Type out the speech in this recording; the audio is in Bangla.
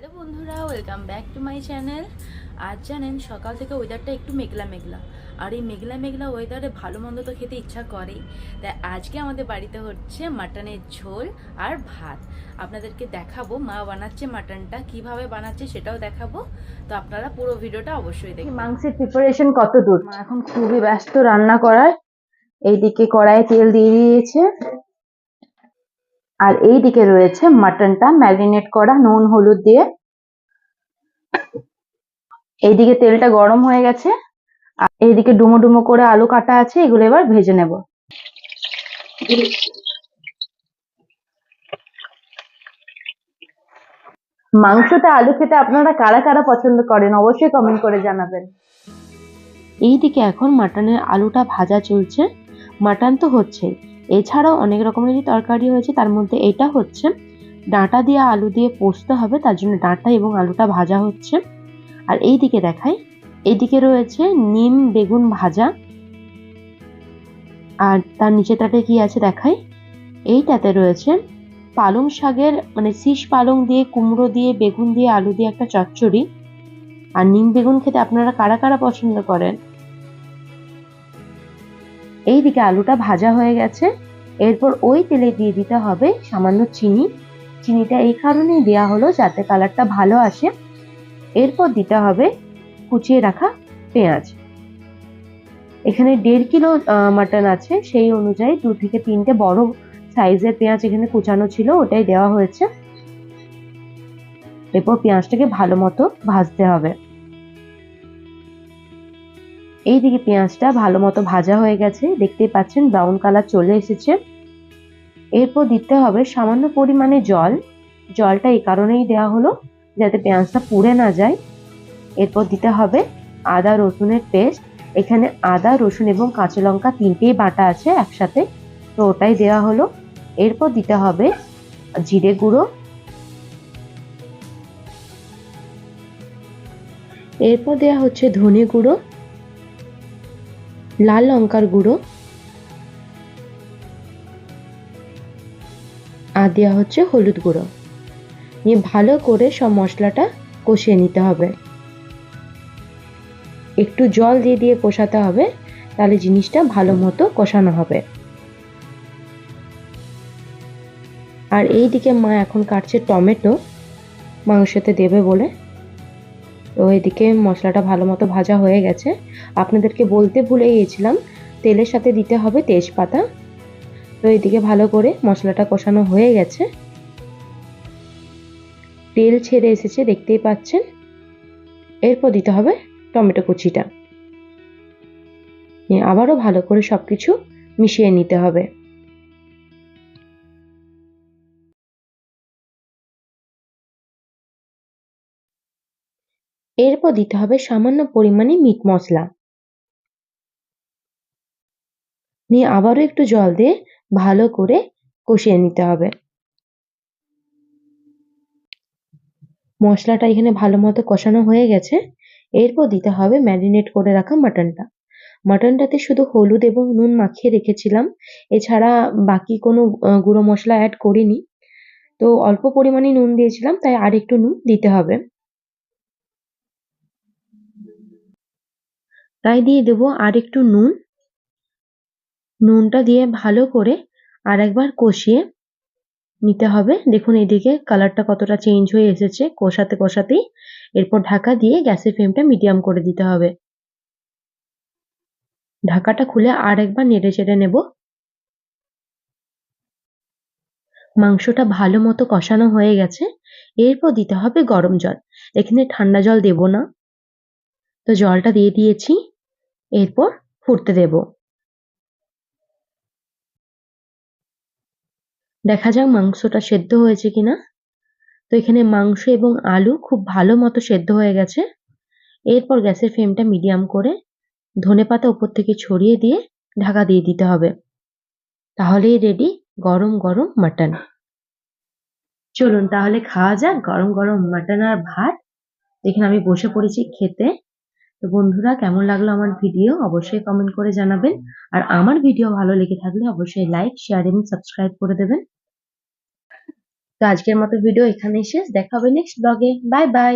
হ্যালো বন্ধুরা, welcome back to my channel. আজ জানেন সকাল থেকে ওয়েদারটা একটু মেঘলা মেঘলা, আর এই মেঘলা মেঘলা ওয়েদারে ভালো মন্দ তো খেতে ইচ্ছা করেই। তাই আজকে আমাদের বাড়িতে হচ্ছে মাটনের ঝোল আর ভাত। আপনাদেরকে দেখাবো মা বানাচ্ছে মাটনটা, কিভাবে বানাচ্ছে সেটাও দেখাবো। তো আপনারা পুরো ভিডিওটা অবশ্যই দেখবেন। মাংসের প্রিপারেশন কত দূর? মা এখন খুবই ব্যস্ত রান্না করার। এইদিকে কড়াইয়ে তেল দিয়ে দিয়েছে, আর এইদিকে রয়েছে মাটনটা ম্যারিনেট করা নুন হলুদ দিয়ে। এইদিকে তেলটা গরম হয়ে গেছে, আর এইদিকে ডুমো ডুমো করে আলু কাটা আছে, এগুলো এবার ভেজে নেব। মাংসতে আলু খেতে আপনারা কারা কারা পছন্দ করেন অবশ্যই কমেন্ট করে জানাবেন। এইদিকে এখন মাটনের আলুটা ভাজা চলছে। মাটন তো হচ্ছে, এছাড়াও অনেক রকমেরই তরকারি হয়েছে, তার মধ্যে এটা হচ্ছে ডাঁটা দিয়ে আলু দিয়ে পোস্ত হবে, তার জন্য ডাঁটা এবং আলুটা ভাজা হচ্ছে। আর এইদিকে দেখাই, এইদিকে রয়েছে নিম বেগুন ভাজা, আর তার নিচেটাতে কি আছে দেখাই, এইটাতে রয়েছে পালং শাকের মানে শীষ পালং দিয়ে কুমড়ো দিয়ে বেগুন দিয়ে আলু দিয়ে একটা চচ্চড়ি। আর নিম বেগুন খেতে আপনারা কারা কারা পছন্দ করেন। এইদিকে আলুটা ভাজা হয়ে গেছে, এরপর ওই তেলে দিয়ে দিতে হবে সামান্য চিনি। চিনিটা এই কারণেই দেওয়া হলো যাতে কালারটা ভালো আসে। এরপর দিতে হবে কুচিয়ে রাখা পেঁয়াজ। এখানে 1.5 কিলো মাটন আছে, সেই অনুযায়ী 2 থেকে 3টে বড় সাইজের পেঁয়াজ এখানে কুচানো ছিল, ওটাই দেওয়া হয়েছে। এরপর পেঁয়াজটাকে ভালো মতো ভাজতে হবে। এইদিকে পেঁয়াজটা ভালো মতো ভাজা হয়ে গেছে, দেখতেই পাচ্ছেন ব্রাউন কালার চলে এসেছে। এরপর দিতে হবে সামান্য পরিমাণে জল। জলটা এই কারণেই দেওয়া হলো যাতে পেঁয়াজটা পুড়ে না যায়। এরপর দিতে হবে আদা রসুনের পেস্ট। এখানে আদা রসুন এবং কাঁচা লঙ্কা 3টেই বাটা আছে একসাথে, তো ওটাই দেওয়া হলো। এরপর দিতে হবে জিরে গুঁড়ো, এরপর দেওয়া হচ্ছে ধনে গুঁড়ো, লাল লঙ্কার গুঁড়ো, আর দেওয়া হচ্ছে হলুদ গুঁড়ো। নিয়ে ভালো করে সব মশলাটা কষিয়ে নিতে হবে। একটু জল দিয়ে দিয়ে কষাতে হবে, তাহলে জিনিসটা ভালো মতো কষানো হবে। আর এইদিকে মা এখন কাটছে টমেটো মাংসতে দেবে বলে। তো এইদিকে মশলাটা ভালো মতো ভাজা হয়ে গেছে। আপনাদেরকে বলতে ভুলে গিয়েছিলাম, তেলের সাথে দিতে হবে তেজপাতা। তো এইদিকে ভালো করে মশলাটা কষানো হয়ে গেছে, তেল ছেড়ে এসেছে দেখতেই পাচ্ছেন। এরপর দিতে হবে টমেটো কুচিটা, আবারও ভালো করে সবকিছু মিশিয়ে নিতে হবে। এরপর দিতে হবে সামান্য পরিমাণে মিট মশলা, নিয়ে আবারও একটু জল দিয়ে ভালো করে কষিয়ে নিতে হবে। মশলাটা এখানে ভালো মতো কষানো হয়ে গেছে। এরপর দিতে হবে ম্যারিনেট করে রাখা মাটনটা। মাটনটাতে শুধু হলুদ এবং নুন মাখিয়ে রেখেছিলাম, এছাড়া বাকি কোনো গুঁড়ো মশলা অ্যাড করিনি। তো অল্প পরিমাণে নুন দিয়েছিলাম, তাই আর একটু নুন দিতে হবে। তাই দিয়ে দেবো আর একটু নুন। নুনটা দিয়ে ভালো করে আর একবার কষিয়ে নিতে হবে। দেখুন এদিকে কালারটা কতটা চেঞ্জ হয়ে এসেছে কষাতে কষাতেই। এরপর ঢাকা দিয়ে গ্যাসের ফ্লেমটা মিডিয়াম করে দিতে হবে। ঢাকাটা খুলে আর একবার নেড়ে চেড়ে নেব। মাংসটা ভালো মতো কষানো হয়ে গেছে। এরপর দিতে হবে গরম জল। এখানে ঠান্ডা জল দেব না, তো জলটা দিয়ে দিয়েছি। এরপর ফুটতে দেব। দেখা যাক মাংসটা সেদ্ধ হয়েছে কিনা। তো এখানে মাংস এবং আলু খুব ভালো মতো সেদ্ধ হয়ে গেছে। এরপর গ্যাসের ফ্লেমটা মিডিয়াম করে ধনেপাতা উপর থেকে ছড়িয়ে দিয়ে ঢাকা দিয়ে দিতে হবে। তাহলেই রেডি গরম গরম মাটন। চলুন তাহলে খাওয়া যাক গরম গরম মাটন আর ভাত। এখানে আমি বসে পড়েছি খেতে। তো বন্ধুরা, কেমন লাগলো আমার ভিডিও অবশ্যই কমেন্ট করে জানাবেন। আর আমার ভিডিও ভালো লেগে থাকলে অবশ্যই লাইক শেয়ার এবং সাবস্ক্রাইব করে দেবেন। তো আজকের মতো ভিডিও এখানেই শেষ। দেখা হবে নেক্সট ব্লগে। Bye bye.